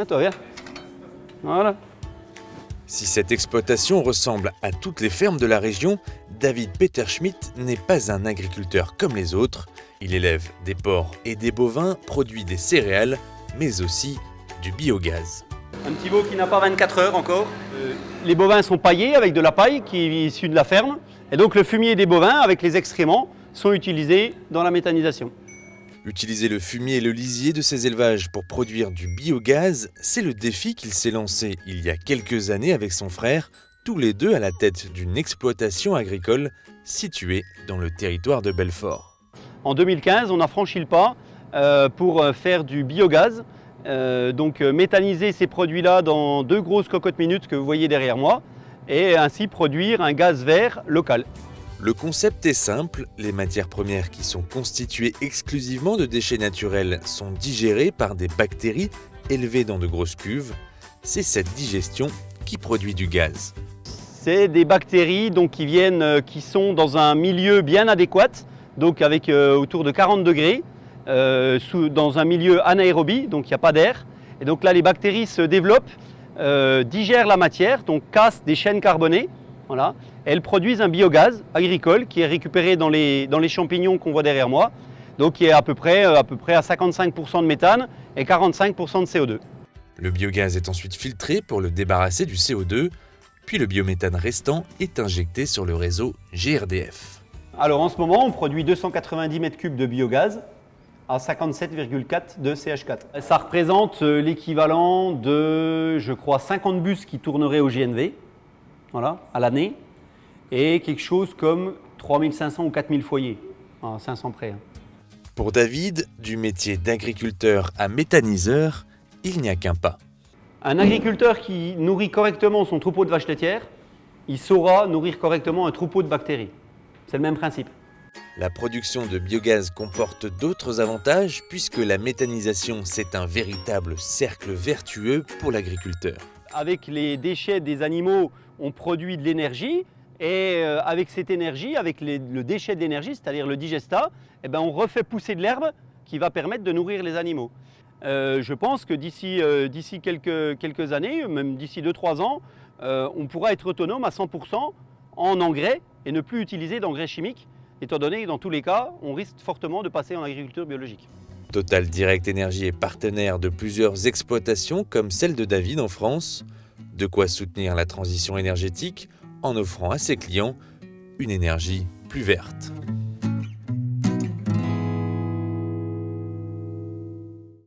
Ah, toi, viens. Voilà. Si cette exploitation ressemble à toutes les fermes de la région, David Peterschmidt n'est pas un agriculteur comme les autres. Il élève des porcs et des bovins, produit des céréales, mais aussi du biogaz. Un petit veau qui n'a pas 24 heures encore. Les bovins sont paillés avec de la paille qui est issue de la ferme. Et donc le fumier des bovins avec les excréments sont utilisés dans la méthanisation. Utiliser le fumier et le lisier de ces élevages pour produire du biogaz, c'est le défi qu'il s'est lancé il y a quelques années avec son frère, tous les deux à la tête d'une exploitation agricole située dans le territoire de Belfort. En 2015, on a franchi le pas pour faire du biogaz, donc méthaniser ces produits-là dans 2 grosses cocottes minutes que vous voyez derrière moi, et ainsi produire un gaz vert local. Le concept est simple, les matières premières qui sont constituées exclusivement de déchets naturels sont digérées par des bactéries élevées dans de grosses cuves. C'est cette digestion qui produit du gaz. C'est des bactéries donc, qui sont dans un milieu bien adéquat, donc avec autour de 40 degrés, dans un milieu anaérobie, donc il n'y a pas d'air. Et donc là, les bactéries se développent, digèrent la matière, donc cassent des chaînes carbonées. Voilà. Elles produisent un biogaz agricole qui est récupéré dans les champignons qu'on voit derrière moi, donc qui est à peu près à 55% de méthane et 45% de CO2. Le biogaz est ensuite filtré pour le débarrasser du CO2, puis le biométhane restant est injecté sur le réseau GRDF. Alors en ce moment, on produit 290 m3 de biogaz à 57,4 de CH4. Ça représente l'équivalent de, je crois, 50 bus qui tourneraient au GNV, voilà, à l'année, et quelque chose comme 3500 ou 4000 foyers, à 500 près. Pour David, du métier d'agriculteur à méthaniseur, il n'y a qu'un pas. Un agriculteur qui nourrit correctement son troupeau de vaches laitières, il saura nourrir correctement un troupeau de bactéries. C'est le même principe. La production de biogaz comporte d'autres avantages puisque la méthanisation, c'est un véritable cercle vertueux pour l'agriculteur. Avec les déchets des animaux, on produit de l'énergie et avec cette énergie, avec le déchet d'énergie, c'est-à-dire le digestat, on refait pousser de l'herbe qui va permettre de nourrir les animaux. Je pense que d'ici quelques années, même d'ici 2-3 ans, on pourra être autonome à 100% en engrais et ne plus utiliser d'engrais chimiques, étant donné que dans tous les cas, on risque fortement de passer en agriculture biologique. Total Direct Énergie est partenaire de plusieurs exploitations comme celle de David en France. De quoi soutenir la transition énergétique en offrant à ses clients une énergie plus verte.